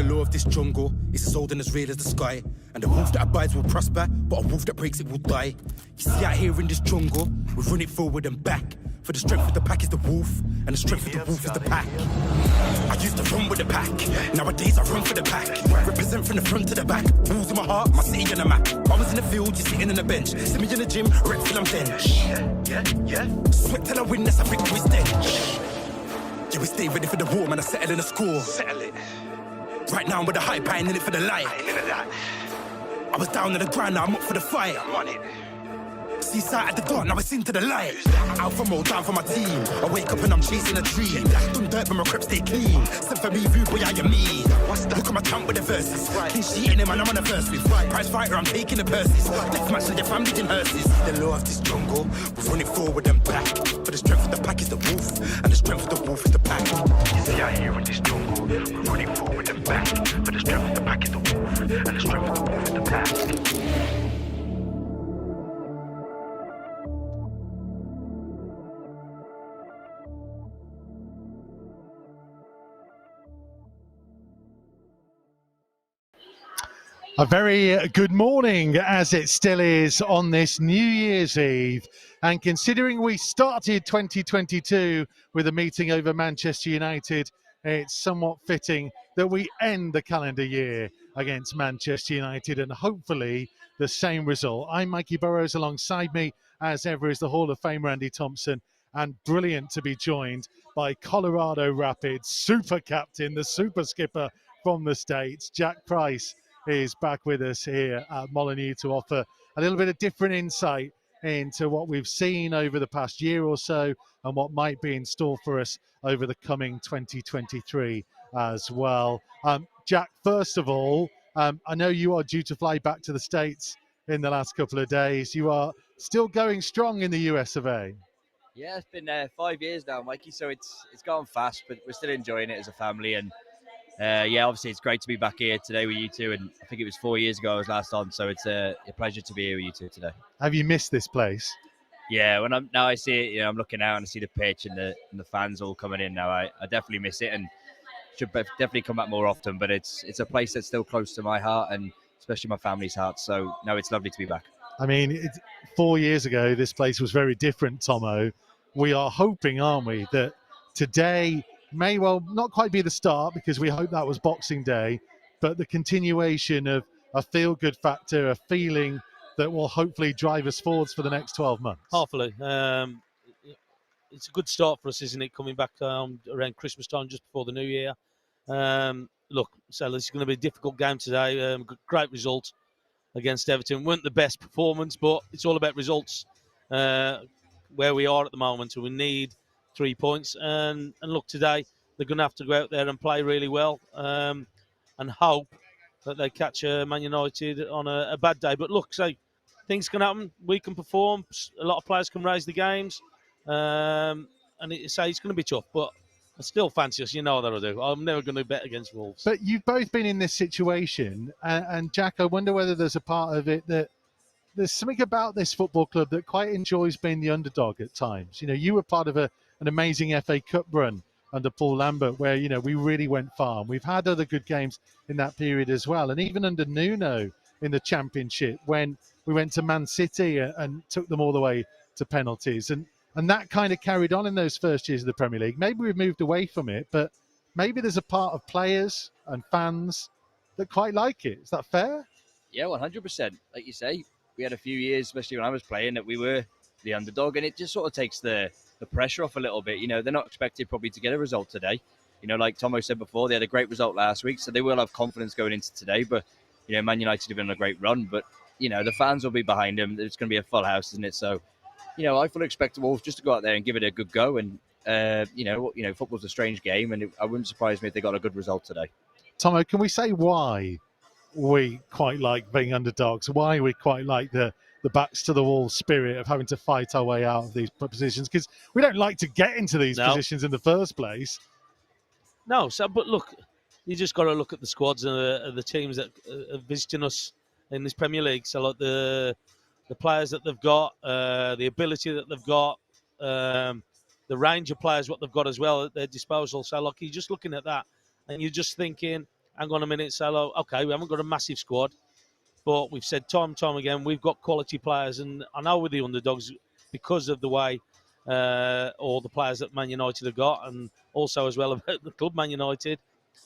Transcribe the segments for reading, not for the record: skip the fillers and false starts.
the law of this jungle is as old and as real as the sky. And the wolf that abides will prosper, but a wolf that breaks it will die. You see, out here in this jungle, we run it forward and back. For the strength of the pack is the wolf, and the strength of the wolf is the pack. I used to run with the pack, nowadays I run for the pack. Represent from the front to the back, balls in my heart, my city on the map. I was in the field, you're sitting on the bench. See me in the gym, rep till I'm bench. Sweat till I win, that's a victory stench. Yeah, we stay ready for the war, man, I settle in the score. Settle it. Right now I'm with the hype, I ain't in it for the light. I was down on the ground, now I'm up for the fight. I'm on it. See sight at the dark, now it's into the light. Out for more, down for my team. I wake up and I'm chasing a dream. Done dirt, but my crep stay clean. Send for me, view, boy, I am me. Look at my camp with the verses. Clean sheet in him, and I'm on the first with. Prize fighter, I'm taking the purses. Death match to your family in hearses. The law of this jungle, we run it forward and back. For the strength of the pack is the wolf, and the strength of the wolf is the pack. See, out here in this jungle, we run it forward and back. For the strength of the pack is the wolf, and the strength of the wolf is the pack. A very good morning, as it still is on this New Year's Eve. And considering we started 2022 with a meeting over Manchester United, it's somewhat fitting that we end the calendar year against Manchester United and hopefully the same result. I'm Mikey Burrows. Alongside me, as ever, is the Hall of Famer Andy Thompson. And brilliant to be joined by Colorado Rapids super captain, the super skipper from the States, Jack Price, is back with us here at Molineux to offer a little bit of different insight into what we've seen over the past year or so and what might be in store for us over the coming 2023 as well. Jack, first of all, I know you are due to fly back to the States in the last couple of days. You are still going strong in the US of A. Yeah, it's been 5 years now, Mikey, so it's gone fast, but we're still enjoying it as a family. And yeah, obviously it's great to be back here today with you two, and I think it was 4 years ago I was last on, so it's a pleasure to be here with you two today. Have you missed this place? Yeah, when I see it, I'm looking out and I see the pitch and the fans all coming in now. I definitely miss it and should definitely come back more often, but it's a place that's still close to my heart and especially my family's heart, so no, it's lovely to be back. I mean, 4 years ago this place was very different, Tomo. We are hoping, aren't we, that today may well not quite be the start, because we hope that was Boxing Day, but the continuation of a feel-good factor, a feeling that will hopefully drive us forwards for the next 12 months. Hopefully. It's a good start for us, isn't it, coming back around Christmas time, just before the New Year. Look, so this is going to be a difficult game today. Great result against Everton. Weren't the best performance, but it's all about results where we are at the moment. So we need 3 points. And look, today they're going to have to go out there and play really well and hope that they catch Man United on a bad day. But look, so things can happen. We can perform. A lot of players can raise the games. And it's going to be tough. But I still fancy us. You know that I do. I'm never going to bet against Wolves. But you've both been in this situation. And Jack, I wonder whether there's a part of it that there's something about this football club that quite enjoys being the underdog at times. You know, you were part of an amazing FA Cup run under Paul Lambert, where, you know, we really went far. And we've had other good games in that period as well. And even under Nuno in the Championship, when we went to Man City and took them all the way to penalties. And that kind of carried on in those first years of the Premier League. Maybe we've moved away from it, but maybe there's a part of players and fans that quite like it. Is that fair? Yeah, 100%. Like you say, we had a few years, especially when I was playing, that we were the underdog, and it just sort of takes the pressure off a little bit. You know, they're not expected probably to get a result today. You know, like Tomo said before, they had a great result last week, so they will have confidence going into today. But, you know, Man United have been on a great run, but, you know, the fans will be behind them. It's going to be a full house, isn't it? So, you know, I fully expect the Wolves just to go out there and give it a good go. And, you know, football's a strange game, and I wouldn't surprise me if they got a good result today. Tomo, can we say why we quite like being underdogs, why we quite like the backs to the wall spirit of having to fight our way out of these positions? Because we don't like to get into these positions in the first place. No, but look, you just got to look at the squads and the teams that are visiting us in this Premier League. So like the players that they've got, the ability that they've got, the range of players what they've got as well at their disposal. So like you're just looking at that and you're just thinking, hang on a minute, say, oh, okay, we haven't got a massive squad, but we've said time and time again, we've got quality players. And I know we're the underdogs because of the way or the players that Man United have got, and also as well about the club Man United.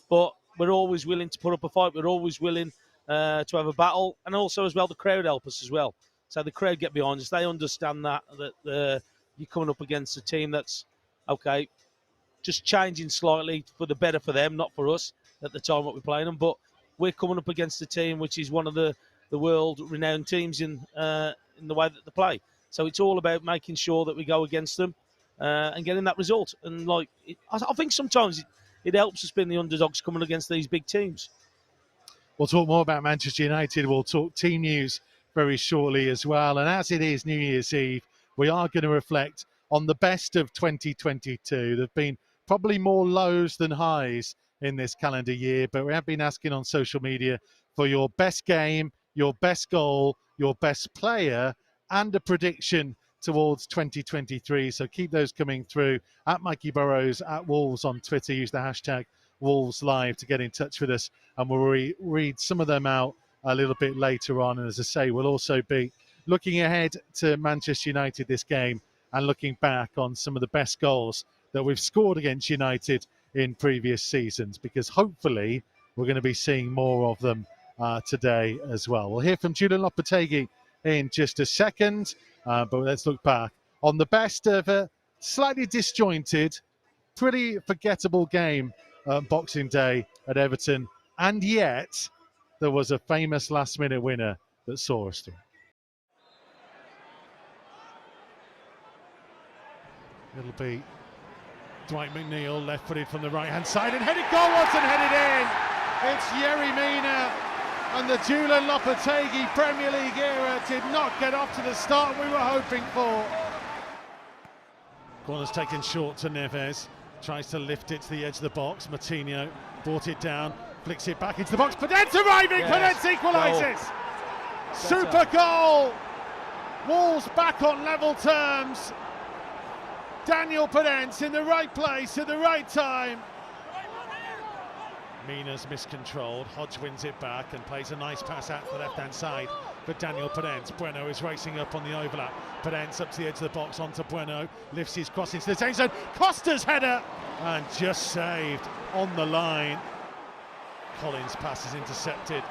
But we're always willing to put up a fight. We're always willing to have a battle. And also as well, the crowd help us as well. So the crowd get behind us. They understand that you're coming up against a team that's, okay, just changing slightly for the better for them, not for us at the time that we're playing them. But we're coming up against a team which is one of the world-renowned teams in the way that they play. So it's all about making sure that we go against them and getting that result. And I think sometimes it helps us being the underdogs coming against these big teams. We'll talk more about Manchester United. We'll talk team news very shortly as well. And as it is New Year's Eve, we are going to reflect on the best of 2022. There have been probably more lows than highs in this calendar year, but we have been asking on social media for your best game, your best goal, your best player, and a prediction towards 2023. So keep those coming through at Mikey Burrows, at Wolves on Twitter. Use the hashtag Wolves Live to get in touch with us, and we'll read some of them out a little bit later on. And as I say, we'll also be looking ahead to Manchester United this game and looking back on some of the best goals that we've scored against United in previous seasons, because hopefully we're going to be seeing more of them today as well. We'll hear from Julian Lopetegui in just a second, but let's look back on the best of a slightly disjointed, pretty forgettable game Boxing Day at Everton, and yet there was a famous last-minute winner that saw us through. It'll be Dwight McNeil, left-footed from the right-hand side, and headed goalwards and headed in. It's Yerry Mina, and the Julian Lopetegui Premier League era did not get off to the start we were hoping for. Corner's taken short to Neves, tries to lift it to the edge of the box. Martinho brought it down, flicks it back into the box. Podence arriving, yes. Podence equalises. Super goal. Wolves back on level terms. Daniel Podence in the right place at the right time. Mina's miscontrolled. Hodge wins it back and plays a nice pass out to the left-hand side for Daniel Podence. Bueno is racing up on the overlap. Podence up to the edge of the box onto Bueno. Lifts his cross into the same zone. Costa's header and just saved on the line. Collins' pass is intercepted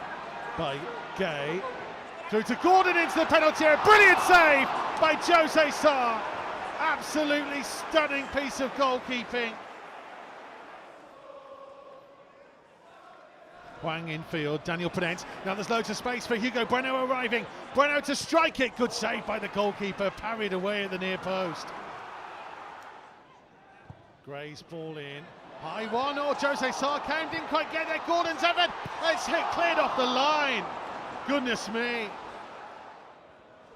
by Gay. Through to Gordon into the penalty area. Brilliant save by Jose Sarr. Absolutely stunning piece of goalkeeping. Hwang infield, Daniel Podence. Now there's loads of space for Hugo Bueno arriving. Bueno to strike it. Good save by the goalkeeper. Parried away at the near post. Gray's ball in. High one, or Jose Sarr came, didn't quite get there. Gordon's effort. It's hit, cleared off the line. Goodness me.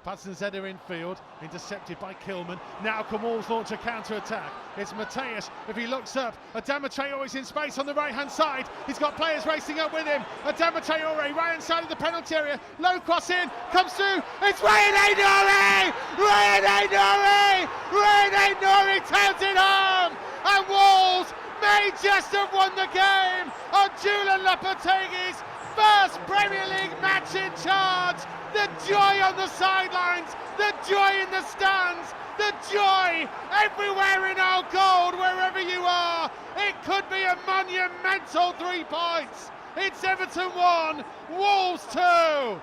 Patson's header infield, intercepted by Kilman. Now can Wolves launch a counter-attack. It's Mateus, if he looks up. Adama Traore is in space on the right-hand side. He's got players racing up with him. Adama Traore, right-hand side of the penalty area. Low cross in, comes through. It's Ryan Aït-Nouri! Ryan Aït-Nouri! Ryan Aït-Nouri turns it home! And Wolves may just have won the game on Julian Lopetegui's first Premier League match in charge. The joy on the sidelines, the joy in the stands, the joy everywhere in our gold, wherever you are. It could be a monumental 3 points. It's Everton 1, Wolves 2.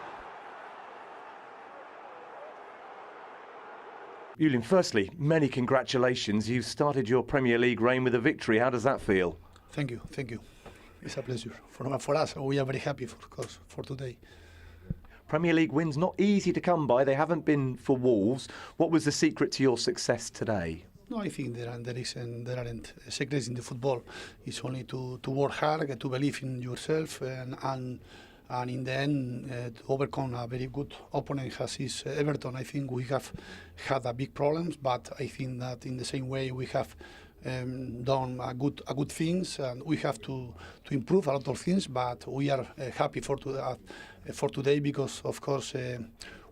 Julian, firstly, many congratulations. You started your Premier League reign with a victory. How does that feel? Thank you. It's a pleasure. For us, we are very happy, of course, for today. Premier League wins not easy to come by. They haven't been for Wolves. What was the secret to your success today? No, I think there aren't secrets in the football. It's only to work hard, to believe in yourself, and in the end to overcome a very good opponent as is Everton. I think we have had a big problems, but I think that in the same way we have done a good things, and we have to improve a lot of things. But we are happy for today because, of course,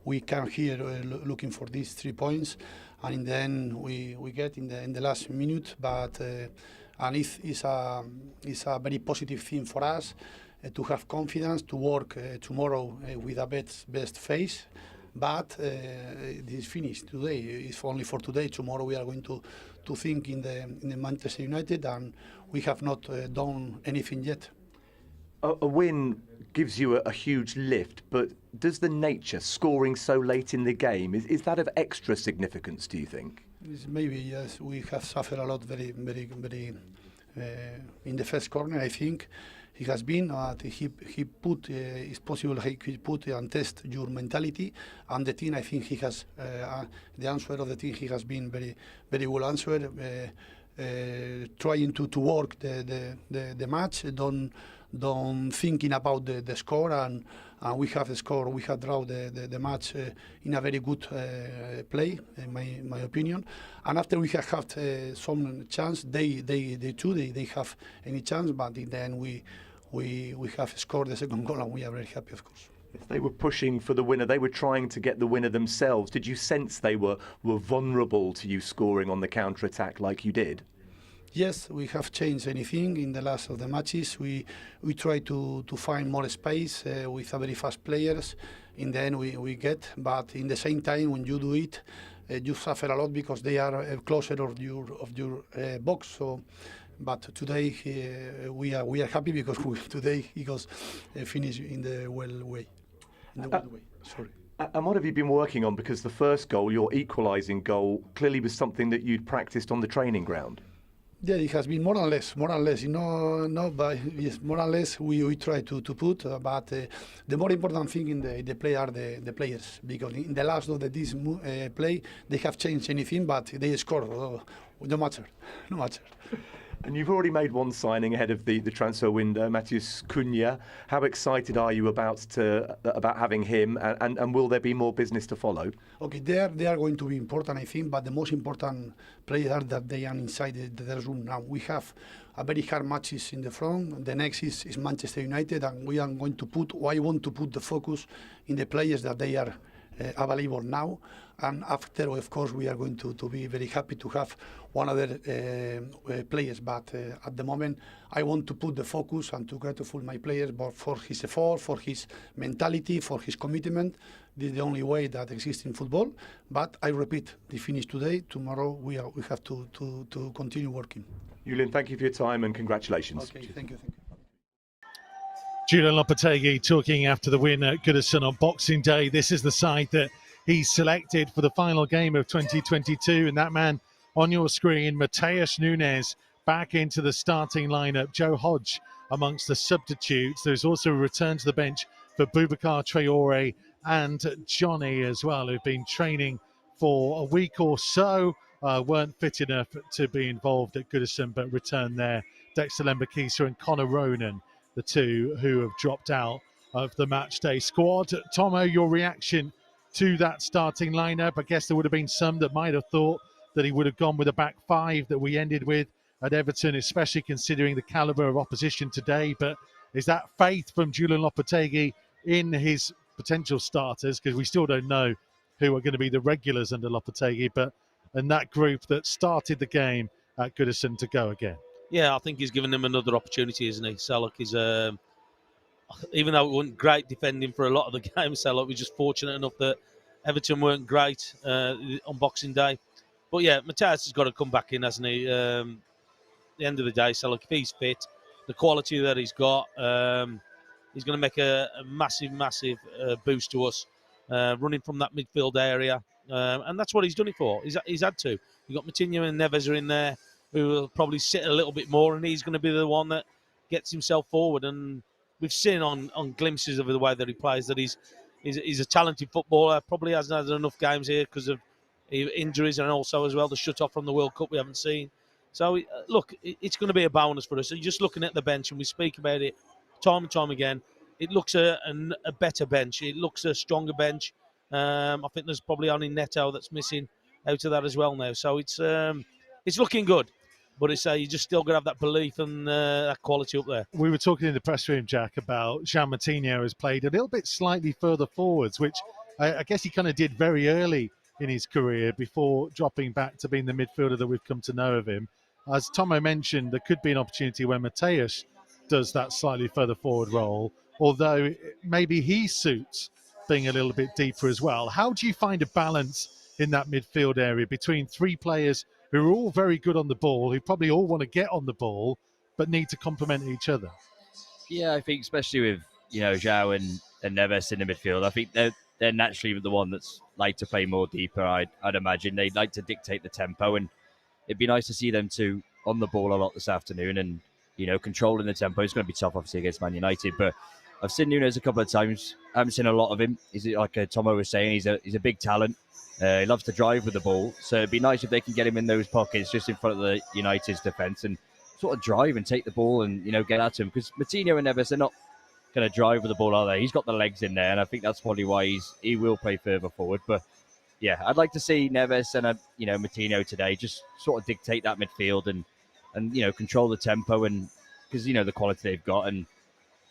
we come here looking for these 3 points, and in the end we get in the last minute. But and it's a very positive thing for us. to have confidence, to work tomorrow with a best face. But this is finished today. It's only for today. Tomorrow we are going to think in the Manchester United, and we have not done anything yet. A win gives you a huge lift, but does the nature scoring so late in the game, is that of extra significance, do you think? Maybe, yes. We have suffered a lot very in the first corner, I think. He has been, he put, it's possible he put and test your mentality, and the team, I think he has, the answer of the team, he has been very well answered, trying to work the match, don't thinking about the score, and we have the score, we have drawn the match in a very good play, in my opinion. And after we have had some chance, they have any chance, but in the end we have scored the second goal, and we are very happy, of course. They were pushing for the winner. They were trying to get the winner themselves. Did you sense they were vulnerable to you scoring on the counter-attack like you did? Yes, we have changed anything in the last of the matches. We try to find more space with very fast players. In the end, we get, but in the same time, when you do it, you suffer a lot because they are closer of your box. So, but today we are happy because today he goes finish in the well way. In the good way. Sorry. And what have you been working on? Because the first goal, your equalising goal, clearly was something that you'd practiced on the training ground. Yeah, it has been more or less, but yes, more or less we try to put, but the more important thing in the play are the players, because in the last of this play, they have changed anything, but they score, no matter. And you've already made one signing ahead of the transfer window, Matheus Cunha. How excited are you about having him, and will there be more business to follow? Okay, they are going to be important, I think, but the most important players are that they are inside the room now. We have a very hard matches in the front. The next is Manchester United, and I want to put the focus in the players that they are available now. And after, of course, we are going to be very happy to have one other players. But at the moment, I want to put the focus and to grateful my players for his effort, for his mentality, for his commitment. This is the only way that exists in football. But I repeat, the finish today. Tomorrow we have to continue working. Julian, thank you for your time and congratulations. Okay, thank you. Julian Lopetegui talking after the win at Goodison on Boxing Day. This is the side that he's selected for the final game of 2022. And that man on your screen, Matheus Nunes, back into the starting lineup. Joe Hodge amongst the substitutes. There's also a return to the bench for Boubacar Traore and Johnny as well, who've been training for a week or so. Weren't fit enough to be involved at Goodison, but returned there. Dexter Lembakisa and Connor Ronan, the two who have dropped out of the Matchday squad. Tomo, your reaction to that starting lineup? I guess there would have been some that might have thought that he would have gone with a back five that we ended with at Everton, especially considering the calibre of opposition today. But is that faith from Julian Lopetegui in his potential starters? Because we still don't know who are going to be the regulars under Lopetegui, but in that group that started the game at Goodison to go again. Yeah, I think he's given them another opportunity, isn't he? Selleck is, even though it wasn't great defending for a lot of the game, Selleck was just fortunate enough that Everton weren't great on Boxing Day. But yeah, Matheus has got to come back in, hasn't he? At the end of the day, Selleck, if he's fit, the quality that he's got, he's going to make a massive boost to us, running from that midfield area. And that's what he's done it for. He's had to. You've got Moutinho and Neves are in there, who will probably sit a little bit more, and he's going to be the one that gets himself forward. And we've seen on glimpses of the way that he plays that he's a talented footballer. Probably hasn't had enough games here because of injuries, and also as well the shut off from the World Cup we haven't seen. So look, it's going to be a bonus for us. So just looking at the bench, and we speak about it time and time again, it looks a better bench. It looks a stronger bench. I think there's probably only Neto that's missing out of that as well now. So it's looking good. But it's you just still got to have that belief and that quality up there. We were talking in the press room, Jack, about Jean Moutinho has played a little bit slightly further forwards, which I guess he kind of did very early in his career before dropping back to being the midfielder that we've come to know of him. As Tomo mentioned, there could be an opportunity where Matheus does that slightly further forward role, although maybe he suits being a little bit deeper as well. How do you find a balance in that midfield area between three players who are all very good on the ball, who probably all want to get on the ball, but need to complement each other? Yeah, I think especially with João and Neves in the midfield, I think they're naturally the one that's like to play more deeper. I'd imagine they'd like to dictate the tempo, and it'd be nice to see them two on the ball a lot this afternoon and controlling the tempo. It's going to be tough, obviously, against Man United, but I've seen Nunes a couple of times. I haven't seen a lot of him. He's like Tomo was saying, he's a big talent. He loves to drive with the ball, so it'd be nice if they can get him in those pockets just in front of the United's defence and sort of drive and take the ball and get at him, because Matinho and Neves are not going to drive with the ball, are they? He's got the legs in there, and I think that's probably why he will play further forward. But yeah, I'd like to see Neves and Matinho today just sort of dictate that midfield and control the tempo, and because the quality they've got.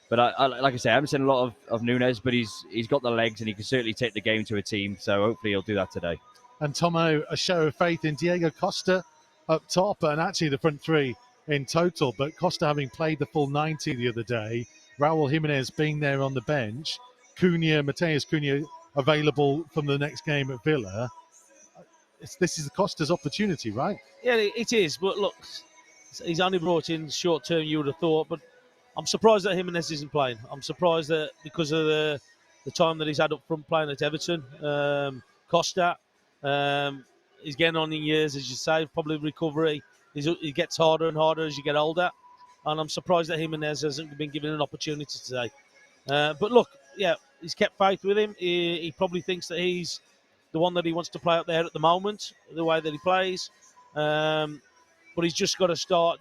But I like I say, I haven't seen a lot of Nunes, but he's got the legs and he can certainly take the game to a team. So hopefully he'll do that today. And Tomo, a show of faith in Diego Costa up top, and actually the front three in total. But Costa having played the full 90 the other day, Raul Jimenez being there on the bench, Mateus Cunha available from the next game at Villa. This is Costa's opportunity, right? Yeah, it is. But look, he's only brought in short term, you would have thought. But I'm surprised that Jimenez isn't playing. I'm surprised that because of the time that he's had up front playing at Everton. Costa, he's getting on in years, as you say, probably recovery. He gets harder and harder as you get older. And I'm surprised that Jimenez hasn't been given an opportunity today. But look, yeah, he's kept faith with him. He probably thinks that he's the one that he wants to play out there at the moment, the way that he plays. But he's just got to start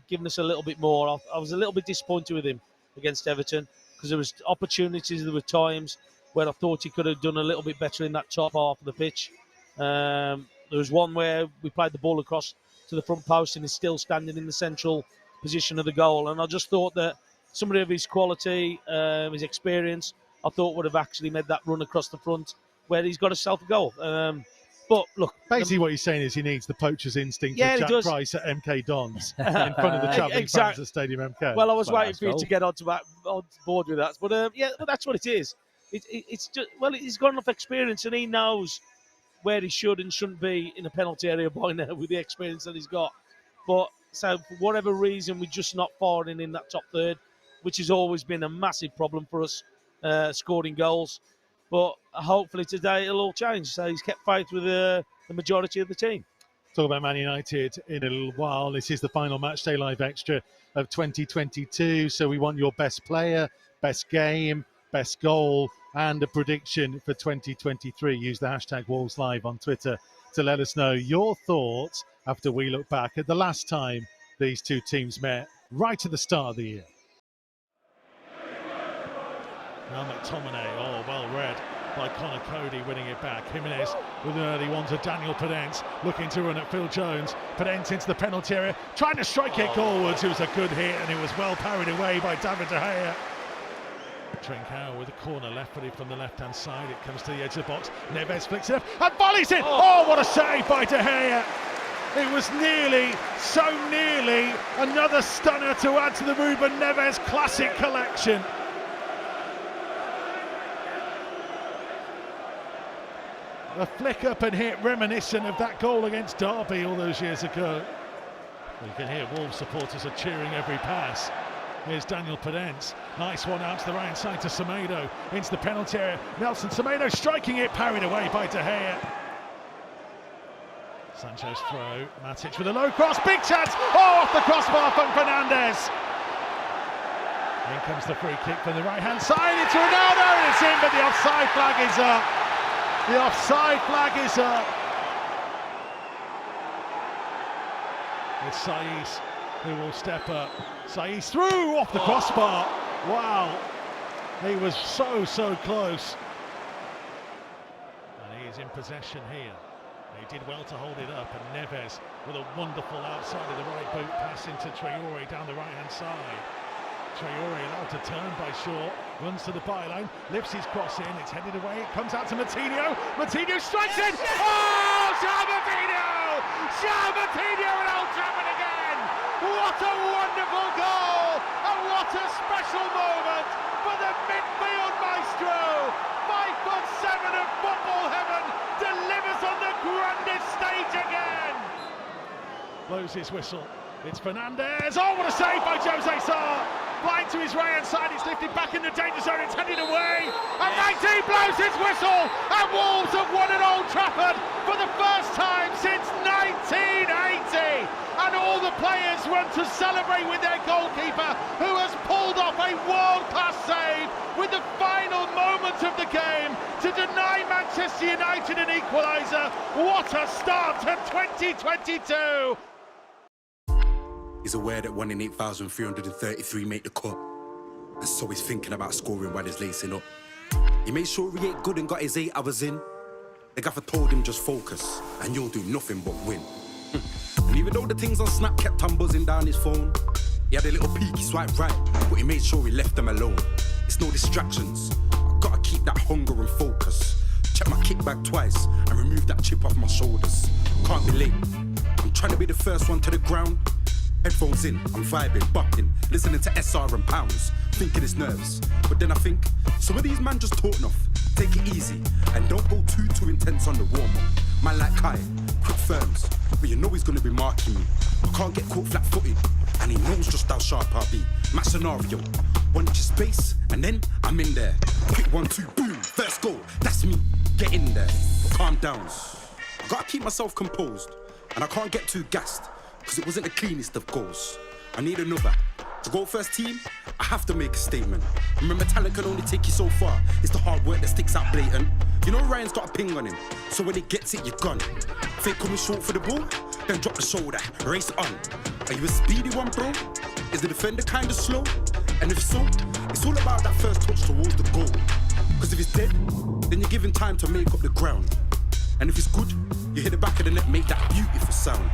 giving us a little bit more. I was a little bit disappointed with him against Everton because there was opportunities, there were times where I thought he could have done a little bit better in that top half of the pitch. There was one where we played the ball across to the front post and he's still standing in the central position of the goal. And I just thought that somebody of his quality, his experience, I thought would have actually made that run across the front where he's got himself a goal. But look, basically what he's saying is he needs the poacher's instinct of Jack Price at MK Dons in front of the travelling fans at Stadium MK. Well, I was waiting for you to get on board with that. But but that's what it is. It's just, he's got enough experience and he knows where he should and shouldn't be in a penalty area by now with the experience that he's got. But so for whatever reason, we're just not firing in that top third, which has always been a massive problem for us, scoring goals. But hopefully today it'll all change. So he's kept faith with the majority of the team. Talk about Man United in a little while. This is the final Matchday Live Extra of 2022. So we want your best player, best game, best goal, and a prediction for 2023. Use the hashtag WolvesLive on Twitter to let us know your thoughts after we look back at the last time these two teams met right at the start of the year. Now McTominay, well read by Connor Cody, winning it back. Jimenez with an early one to Daniel Pedence, looking to run at Phil Jones. Pedence into the penalty area, trying to strike it goalwards. It was a good hit and it was well parried away by David De Gea. Trincao with a corner left-footed from the left-hand side. It comes to the edge of the box. Neves flicks it up and volleys it. Oh, what a save by De Gea. It was nearly, so nearly, another stunner to add to the Ruben Neves classic collection. A flick up and hit reminiscent of that goal against Derby all those years ago. You can hear Wolves supporters are cheering every pass. Here's Daniel Pedence. Nice one out to the right side to Semedo. Into the penalty area. Nelson Semedo striking it, parried away by De Gea. Sancho's throw. Matic with a low cross. Big chance. Oh, off the crossbar from Fernandes. In comes the free kick from the right-hand side. It's Ronaldo and it's in, but the offside flag is up. The offside flag is up. It's Saiss who will step up. Saiss through off the crossbar. Wow. He was so close. And he is in possession here. He did well to hold it up, and Neves with a wonderful outside of the right boot pass into Traore down the right-hand side. Traore allowed to turn by Shaw, runs to the byline, lifts his cross in, it's headed away, it comes out to Matinho. Matinho strikes it! Oh, João Matinho! João Matinho at Old Trafford again! What a wonderful goal! And what What a special moment for the midfield maestro! 5'7" of football heaven delivers on the grandest stage again! Blows his whistle. It's Fernandez. Oh, what a save by Jose Sarr! Flying to his right hand side, it's lifted back in the danger zone, intended away. And Magdy blows his whistle, and Wolves have won at Old Trafford for the first time since 1980. And all the players run to celebrate with their goalkeeper, who has pulled off a world-class save with the final moment of the game to deny Manchester United an equaliser. What a start to 2022! He's aware that 1 in 8,333 make the cut. And so he's thinking about scoring while he's lacing up. He made sure he ate good and got his 8 hours in. The gaffer told him just focus and you'll do nothing but win. And even though the things on Snap kept on buzzing down his phone, he had a little peek, he swiped right, but he made sure he left them alone. It's no distractions, I've gotta keep that hunger and focus. Check my kick bag twice and remove that chip off my shoulders. Can't be late, I'm trying to be the first one to the ground. Headphones in, I'm vibing, bucking, listening to SR and pounds, thinking it's nerves. But then I think, some of these man just talk enough. Take it easy, and don't go too intense on the warm-up. Man like Kai, quick firms, but you know he's gonna be marking me. I can't get caught flat-footed, and he knows just how sharp I'll be. Match scenario, 1 inch of space, and then I'm in there. Quick 1-2, boom, first goal, that's me, get in there. But calm down, I gotta keep myself composed, and I can't get too gassed, because it wasn't the cleanest of goals. I need another. To go first team, I have to make a statement. Remember, talent can only take you so far. It's the hard work that sticks out blatant. You know Ryan's got a ping on him, so when he gets it, you're gone. If they coming short for the ball, then drop the shoulder, race on. Are you a speedy one, bro? Is the defender kinda slow? And if so, it's all about that first touch towards the goal. Because if it's dead, then you're given time to make up the ground. And if it's good, you hit the back of the net, make that beautiful sound.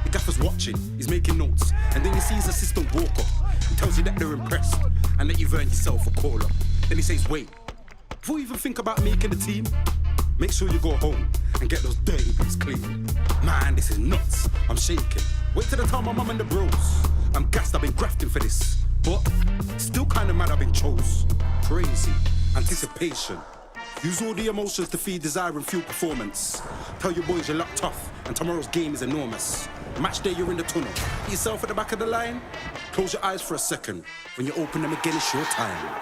The gaffer's watching, he's making notes, and then he sees his assistant walk up. He tells you that they're impressed, and that you've earned yourself a call up. Then he says, wait, before you even think about making the team, make sure you go home and get those dirty boots clean. Man, this is nuts, I'm shaking. Wait till the time my mum and the bros. I'm gassed, I've been grafting for this, but still kinda mad I've been chose. Crazy, anticipation. Use all the emotions to feed desire and fuel performance. Tell your boys you're locked tough, and tomorrow's game is enormous. Match day, you're in the tunnel. Put yourself at the back of the line. Close your eyes for a second. When you open them again, it's your time.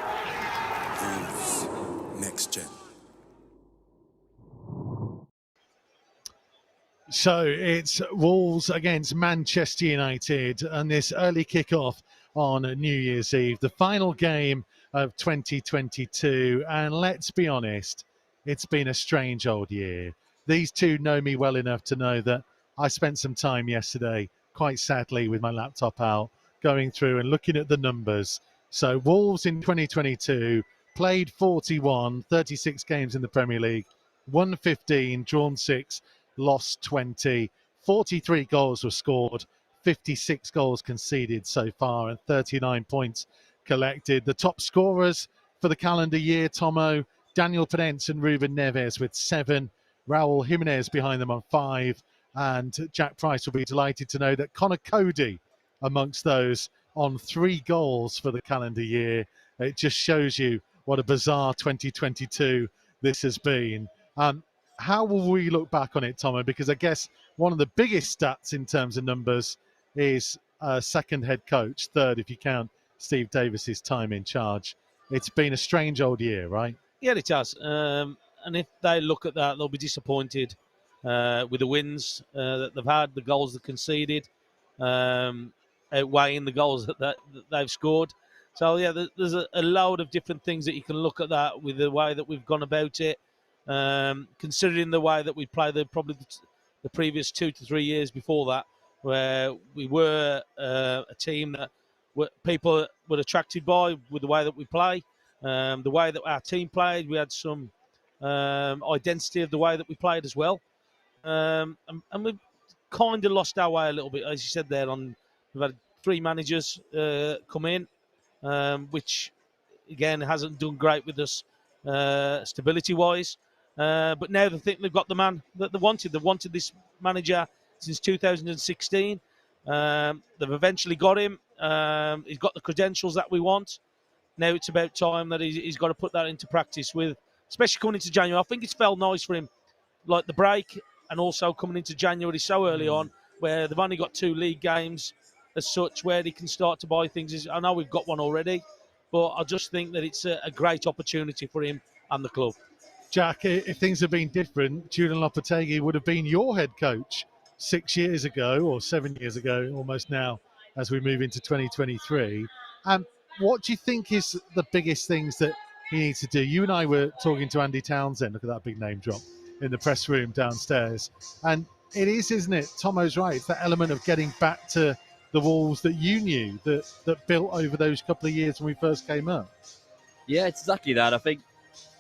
Wolves, next gen. So it's Wolves against Manchester United, and this early kick-off on New Year's Eve, the final game of 2022. And let's be honest, it's been a strange old year. These two know me well enough to know that I spent some time yesterday, quite sadly, with my laptop out, going through and looking at the numbers. So Wolves in 2022 played 41, 36 games in the Premier League, won 15, drawn 6, lost 20, 43 goals were scored, 56 goals conceded so far, and 39 points collected. The top scorers for the calendar year, Tomo, Daniel Pedence and Ruben Neves with 7, Raul Jimenez behind them on 5, and Jack Price will be delighted to know that Connor Cody amongst those on 3 goals for the calendar year. It just shows you what a bizarre 2022 this has been. How will we look back on it, Tomo? Because I guess one of the biggest stats in terms of numbers is second head coach, third if you count Steve Davis's time in charge. It's been a strange old year, right? Yeah, it has. And if they look at that, they'll be disappointed with the wins that they've had, the goals they've conceded, outweighing the goals that they've scored. So, yeah, there's a load of different things that you can look at that with the way that we've gone about it, considering the way that we played probably the previous 2 to 3 years before that, where we were a team that people were attracted by with the way that we play, the way that our team played. We had some identity of the way that we played as well. And we've kind of lost our way a little bit. As you said there, we've had 3 managers come in, which, again, hasn't done great with us stability-wise. But now they think they've got the man that they wanted. They've wanted this manager since 2016. They've eventually got him. He's got the credentials that we want. Now it's about time that he's got to put that into practice with, especially coming into January. I think it's felt nice for him, like the break and also coming into January so early on, where they've only got 2 league games as such, where they can start to buy things. I know we've got one already, but I just think that it's a great opportunity for him and the club. Jack, if things had been different, Julian Lopetegui would have been your head coach 6 years ago or 7 years ago, almost now, as we move into 2023. What do you think is the biggest things that he needs to do? You and I were talking to Andy Townsend, look at that big name drop, in the press room downstairs. And it is, isn't it? Tomo's right. It's that element of getting back to the Wolves that you knew, that built over those couple of years when we first came up. Yeah, it's exactly that. I think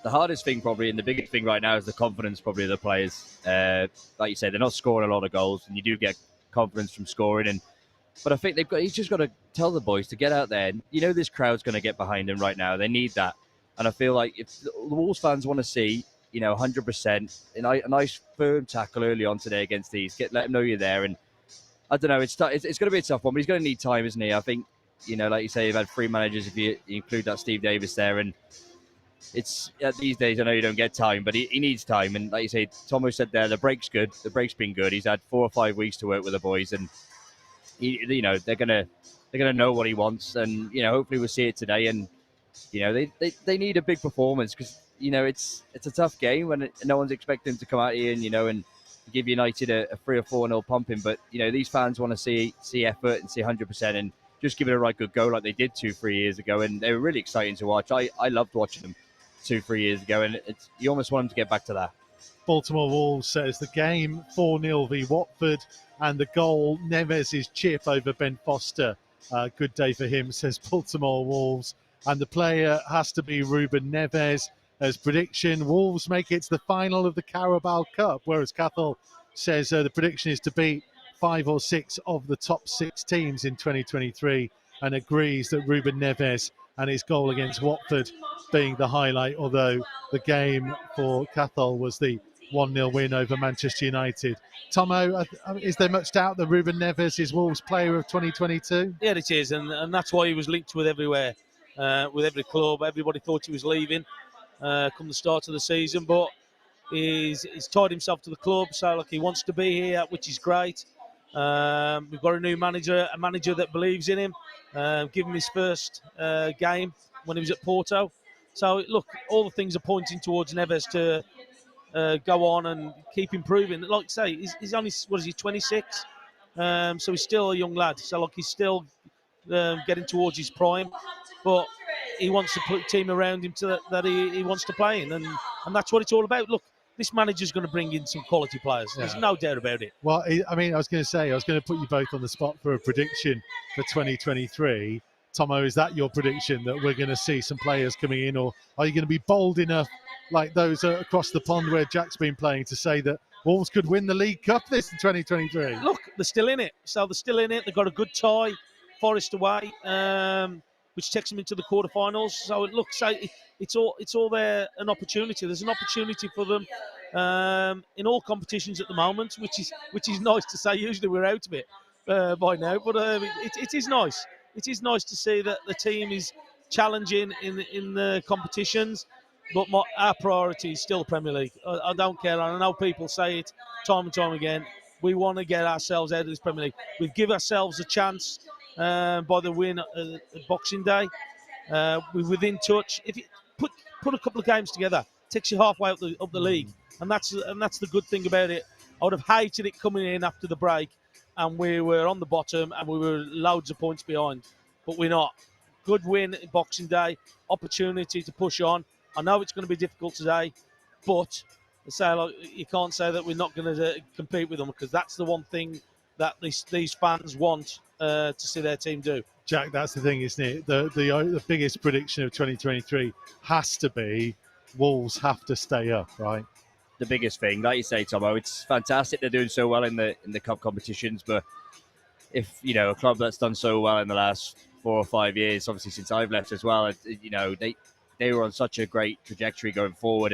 the hardest thing probably and the biggest thing right now is the confidence probably of the players. Like you said, they're not scoring a lot of goals, and you do get confidence from scoring. But I think he's just got to tell the boys to get out there. You know, this crowd's going to get behind him right now. They need that. And I feel like if the Wolves fans want to see, 100%, a nice firm tackle early on today against these, let them know you're there. And I don't know, it's going to be a tough one, but he's going to need time, isn't he? I think, like you say, you've had 3 managers if you include that Steve Davis there. And it's these days, I know you don't get time, but he needs time. And like you say, Tomo said there, the break's good. The break's been good. He's had 4 or 5 weeks to work with the boys, and they're gonna know what he wants, and hopefully we'll see it today. And they need a big performance, because it's a tough game when no one's expecting him to come out here and give United a 3 or 4-0 pumping. But these fans want to see effort and see 100% and just give it a right good go like they did 2-3 years ago, and they were really exciting to watch. I loved watching them 2-3 years ago, and you almost want them to get back to that. Baltimore Wolves says the game 4-0 v Watford, and the goal, Neves' chip over Ben Foster. Good day for him, says Baltimore Wolves. And the player has to be Ruben Neves. As prediction, Wolves make it to the final of the Carabao Cup, whereas Cathal says the prediction is to beat 5 or 6 of the top 6 teams in 2023, and agrees that Ruben Neves and his goal against Watford being the highlight, although the game for Cathal was the 1-0 win over Manchester United. Tomo, is there much doubt that Ruben Neves is Wolves' player of 2022? Yeah, it is, and that's why he was linked with everywhere, with every club. Everybody thought he was leaving come the start of the season, but he's tied himself to the club, so he wants to be here, which is great. We've got a new manager, a manager that believes in him. Give him his first game when he was at Porto. So, look, all the things are pointing towards Neves to go on and keep improving. Like I say, he's only, 26? So he's still a young lad. So, he's still getting towards his prime. But he wants to put a team around him that he wants to play in. And that's what it's all about. Look, this manager's going to bring in some quality players. There's no doubt about it. Well, I was going to put you both on the spot for a prediction for 2023. Tomo, is that your prediction, that we're going to see some players coming in, or are you going to be bold enough, like those across the pond where Jack's been playing, to say that Wolves could win the League Cup this in 2023? Look, they're still in it. So they're still in it. They've got a good tie, Forest away, which takes them into the quarterfinals. So it looks like it's all there an opportunity. There's an opportunity for them in all competitions at the moment, which is nice to say. Usually we're out of it by now, but it is nice. It is nice to see that the team is challenging in the competitions. But our priority is still the Premier League. I don't care. I know people say it time and time again. We want to get ourselves out of this Premier League. We give ourselves a chance by the win at Boxing Day. We're within touch. If you put a couple of games together, it takes you halfway up the league, and that's the good thing about it. I would have hated it coming in after the break, and we were on the bottom, and we were loads of points behind, but we're not. Good win at Boxing Day, opportunity to push on. I know it's going to be difficult today, but you can't say that we're not going to compete with them, because that's the one thing that these fans want to see their team do. Jack, that's the thing, isn't it? The biggest prediction of 2023 has to be Wolves have to stay up, right? The biggest thing, like you say, Tomo, it's fantastic they're doing so well in the cup competitions, but if a club that's done so well in the last 4 or 5 years, obviously since I've left as well, they were on such a great trajectory going forward,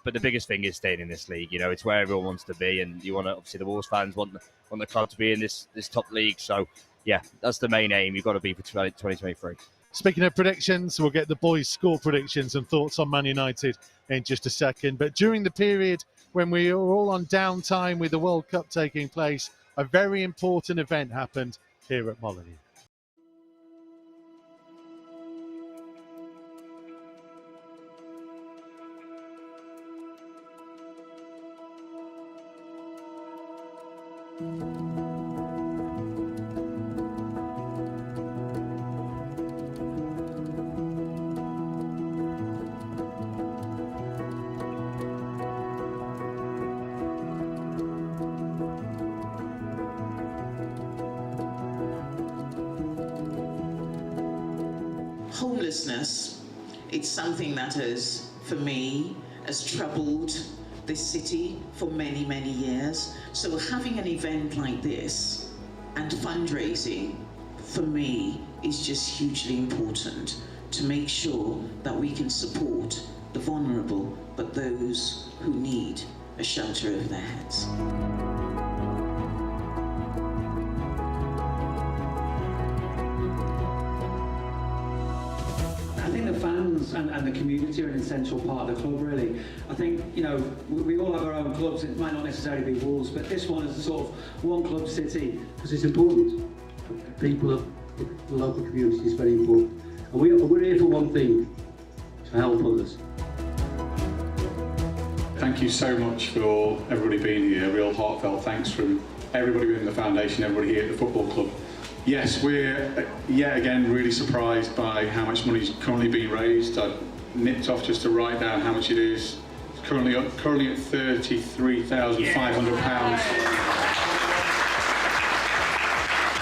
but the biggest thing is staying in this league. It's where everyone wants to be, and you want to, obviously the Wolves fans want the club to be in this top league. So yeah, that's the main aim. You've got to be for 2023. Speaking of predictions, we'll get the boys' score predictions and thoughts on Man United in just a second. But during the period when we were all on downtime with the World Cup taking place, a very important event happened here at Molineux. Homelessness, it's something that has, for me, has troubled this city for many, many years. So having an event like this and fundraising, for me, is just hugely important to make sure that we can support the vulnerable, but those who need a shelter over their heads. I think the fans and the community are an essential part of the club, really. I think, you know, we all have our own clubs. It might not necessarily be Wolves, but this one is a sort of one club city. Because it's important. People of the local community is very important. And we're here for one thing, to help others. Thank you so much for everybody being here. Real heartfelt thanks from everybody within the foundation, everybody here at the football club. Yes, we're yet again really surprised by how much money is currently being raised. I nipped off just to write down how much it is. It's currently at £33,500.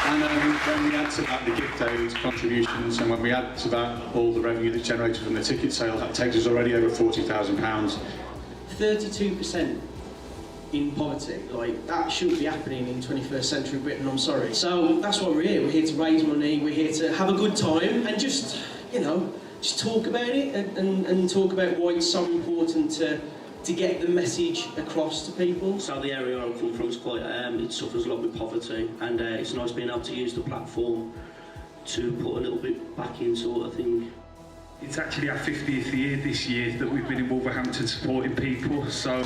And when we add to that the gift aid contributions, and when we add to that all the revenue that's generated from the ticket sale, that takes us already over £40,000. 32% in poverty, like that shouldn't be happening in 21st century Britain, I'm sorry. So that's why we're here. We're here to raise money, we're here to have a good time and just, you know, just talk about it and talk about why it's so important to get the message across to people. So the area I come from is quite, it suffers a lot with poverty, and it's nice being able to use the platform to put a little bit back in, sort of thing. It's actually our 50th year this year that we've been in Wolverhampton supporting people, so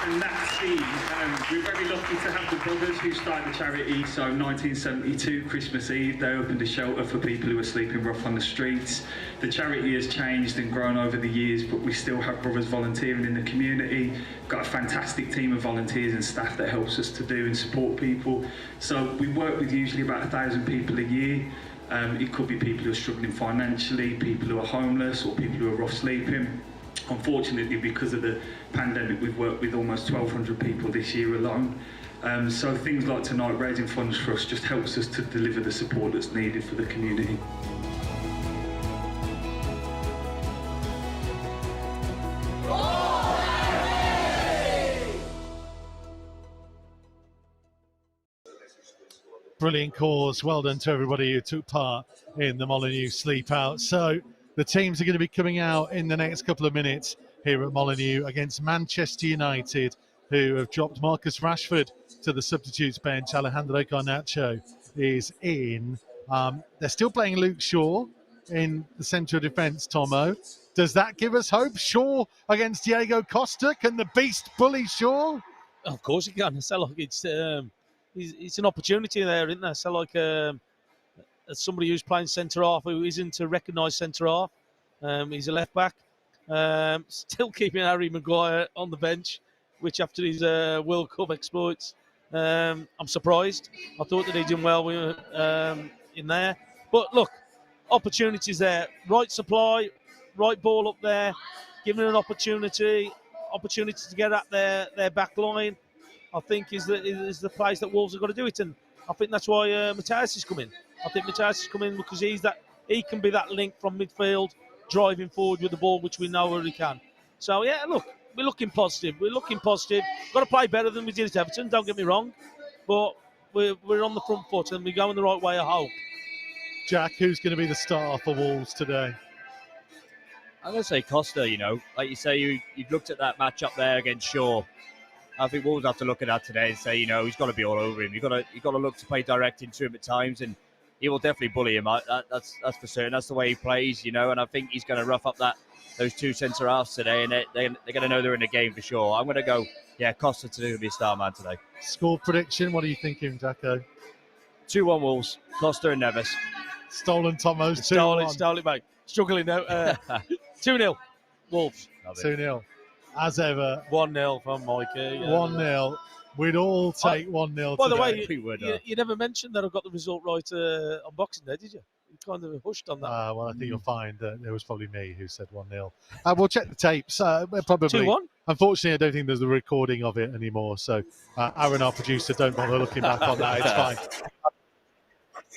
and that's we're very lucky to have the brothers who started the charity. So 1972, Christmas Eve, they opened a shelter for people who were sleeping rough on the streets. The charity has changed and grown over the years, but we still have brothers volunteering in the community. Got a fantastic team of volunteers and staff that helps us to do and support people. So we work with usually about 1,000 people a year. It could be people who are struggling financially, people who are homeless, or people who are rough sleeping. Unfortunately, because of the pandemic, we've worked with almost 1,200 people this year alone. So things like tonight, raising funds for us, just helps us to deliver the support that's needed for the community. Brilliant cause. Well done to everybody who took part in the Molineux Sleep Out. So the teams are going to be coming out in the next couple of minutes here at Molineux against Manchester United, who have dropped Marcus Rashford to the substitutes bench. Alejandro Garnacho is in. They're still playing Luke Shaw in the central defence, Tomo. Does that give us hope? Shaw against Diego Costa. Can the beast bully Shaw? Of course he can. So like it's an opportunity there, isn't there? So like as somebody who's playing centre half, who isn't a recognised centre half, he's a left back. Still keeping Harry Maguire on the bench, which after his World Cup exploits, I'm surprised. I thought that he did well in there. But look, opportunities there. Right supply, right ball up there, giving an opportunity to get at their back line, I think is the place that Wolves have got to do it. And I think that's why Matthias is coming. I think Matthias is coming because he can be that link from midfield, driving forward with the ball, which we know he can. So, yeah, look, we're looking positive. Got to play better than we did at Everton, don't get me wrong. But we're on the front foot and we're going the right way, I hope. Jack, who's going to be the starter for Wolves today? I'm going to say Costa, you know. Like you say, you've looked at that match up there against Shaw. I think Wolves have to look at that today and say, he's got to be all over him. You've got to look to play direct into him at times, and he will definitely bully him. That's for certain. That's the way he plays, and I think he's going to rough up those two centre halves today, and they're going to know they're in the game for sure. I'm going to go, Costa to be a star man today. Score prediction, what are you thinking, Jacko? 2-1 Wolves, Costa and Neves. Stolen Tomos, 2-1. Stole it, mate. Struggling now. 2-0 Wolves. 2-0. As ever. 1-0 from Mikey. 1-0. We'd all take 1-0 By the today. way, you never mentioned that I got the result right on Boxing Day, did you? You kind of hushed on that. Well, I think you'll find that it was probably me who said 1-0. We'll check the tapes. Probably 2-1. Unfortunately, I don't think there's a recording of it anymore. So, Aaron, our producer, don't bother looking back on that. It's fine.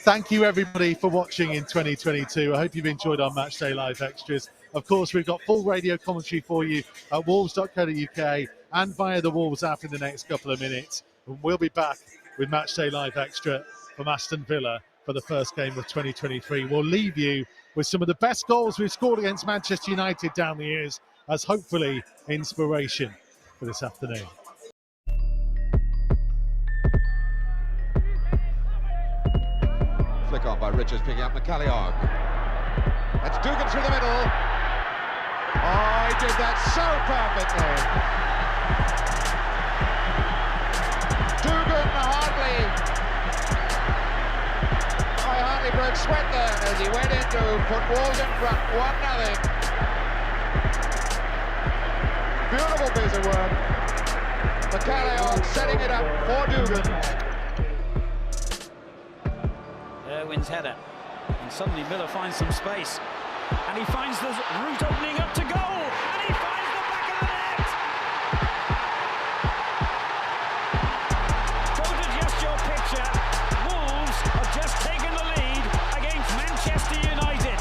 Thank you, everybody, for watching in 2022. I hope you've enjoyed our Matchday Live extras. Of course, we've got full radio commentary for you at wolves.co.uk and via the Wolves app in the next couple of minutes. And we'll be back with Matchday Live extra from Aston Villa for the first game of 2023. We'll leave you with some of the best goals we've scored against Manchester United down the years as hopefully inspiration for this afternoon. Flick on by Richards, picking up McCalliog. That's Dugan through the middle. Oh, he did that so perfectly. Dugan hardly broke sweat there as he went in to put Wolves in front, 1-0. Beautiful piece of work. McCalliog setting it up for Dugan. Irwin's header, and suddenly Miller finds some space, and he finds the route opening up to goal, and he finds the back of the net. Don't adjust your picture. Wolves have just taken the lead against Manchester United.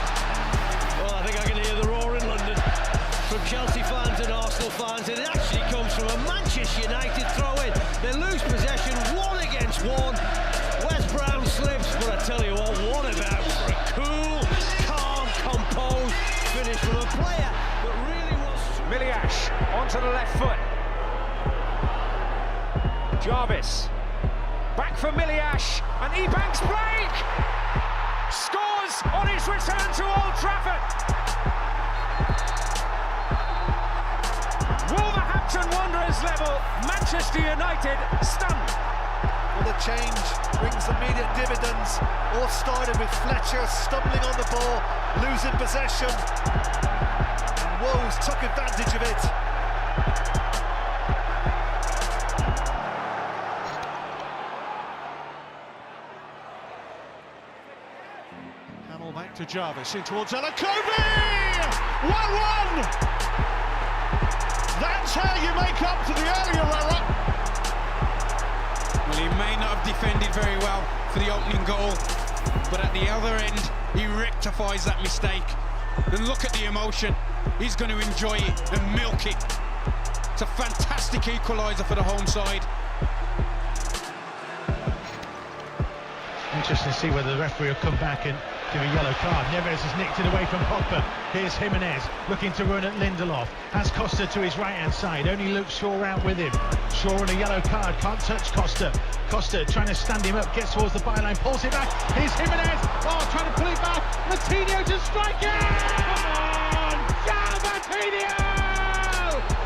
Well, I think I can hear the roar in London from Chelsea fans and Arsenal fans, and it actually comes from a Manchester United throw-in. They lose possession 1 against 1. West Brown slips, but I tell you what about for a cool, calm, composed finish from a player that really was... Miliash onto the left foot. Jarvis, back for Miliash, and Ebanks break! Scores on his return to Old Trafford! Wolverhampton Wanderers level, Manchester United stunned. Well, the change brings immediate dividends. All started with Fletcher stumbling on the ball, losing possession. And Wolves took advantage of it. Hamill back to Jarvis, in towards Alakobi! 1-1! That's how you make up for the earlier error. Well, he may not have defended very well for the opening goal, but at the other end, he rectifies that mistake. And look at the emotion. He's going to enjoy it and milk it. It's a fantastic equaliser for the home side. Interesting to see whether the referee will come back and give a yellow card. Neves has nicked it away from Pogba. Here's Jimenez looking to run at Lindelof. Has Costa to his right-hand side. Only Luke Shaw out with him. Shaw on a yellow card. Can't touch Costa. Costa trying to stand him up. Gets towards the byline. Pulls it back. Here's Jimenez. Oh, trying to pull it back. Martinho to strike it! Come on! João Martinho!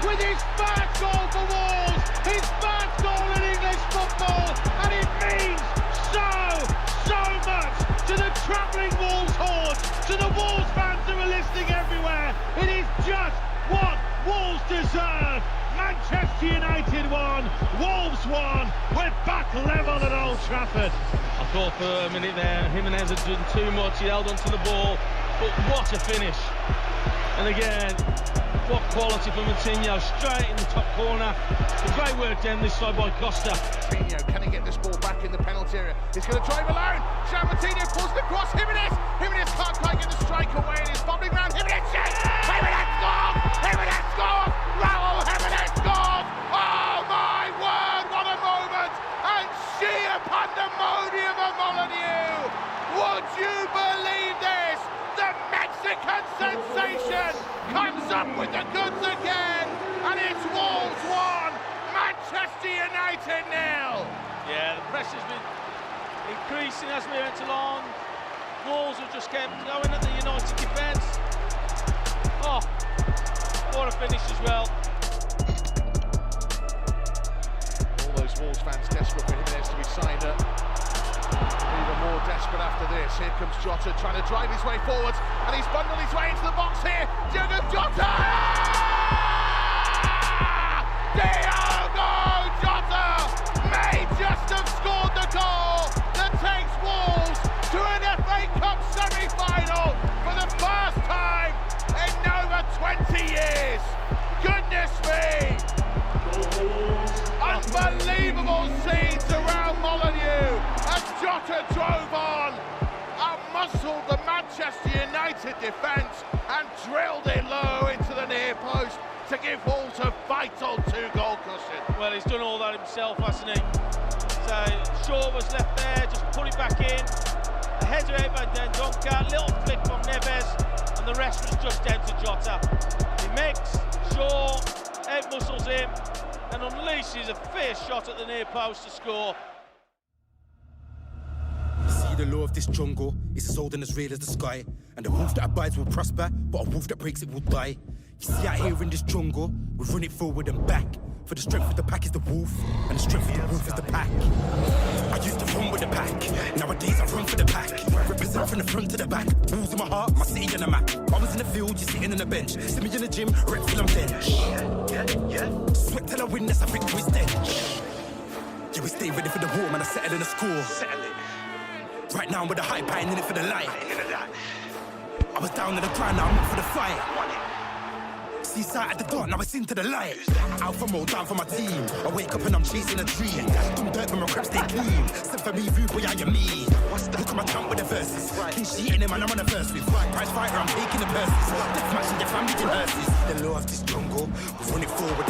With his first goal for Wolves. His first goal in English football. And it means so much to the travelling Wolves horde, to the Wolves fans who are listening everywhere. It is just what Wolves deserve. Manchester United won, Wolves won. We're back level at Old Trafford. I thought for a minute there, Jimenez had done too much. He held onto the ball, but what a finish! And again, what quality from Martinho, straight in the top corner. The great work then this side by Costa. Martinho, can he get this ball back in the penalty area? He's going to drive alone. João Martinho pulls the cross. Jimenez can't quite get the strike away, and he's bobbing round. Jimenez scores! Jimenez scores! Raúl Jimenez scores! Oh my word, what a moment! And sheer pandemonium of Molyneux! Would you believe this? The Mexican sensation comes up with the goods again, and it's Wolves 1, Manchester pace has been increasing as we went along. Wolves have just kept going at the United defence. Oh, what a finish as well. All those Wolves fans desperate for Jimenez to be signed up. Even more desperate after this. Here comes Jota trying to drive his way forward, and he's bundled his way into the box here. Diogo Jota! Diogo Jota may just have scored the goal that takes Wolves to an FA Cup semi-final for the first time in over 20 years. Goodness me! Unbelievable scenes around Molineux as Jota drove on and muscled the Manchester United defence and drilled it low into the near post to give Wolves a vital 2-goal cushion. Well, he's done all that himself, hasn't he? So Shaw was left there, just put it back in. A header out by Dendonka, little flick from Neves, and the rest was just down to Jota. He makes Shaw, out-muscles him, and unleashes a fierce shot at the near post to score. See, the law of this jungle is as old and as real as the sky. And the wolf that abides will prosper, but a wolf that breaks it will die. You see, out here in this jungle, we run it forward and back. For the strength of the pack is the wolf, and the strength of the wolf is the pack. I used to run with the pack, nowadays I run for the pack. Represent from the front to the back, balls in my heart, my city and the map. I was in the field, you're sitting on the bench. See me in the gym, rep till I'm bench. Sweat till I win, that's a victory stench. Yeah, we stay ready for the war, man, I settle in the score. Right now I'm with the hype, I ain't in it for the light. I was down in the ground, now I'm up for the fight. Seaside at the dark, now it's into the light. Alpha mode, down for my team. I wake up and I'm chasing a dream. Don't dirt, but my crap stay clean. Step for me, rude, boy, how you mean? Look at my jump with the verses. King sheeting him and I'm on the verse with. Prize fighter, I'm taking the purses. Death match and death, I'm making hearses. The law of this jungle, we run it forward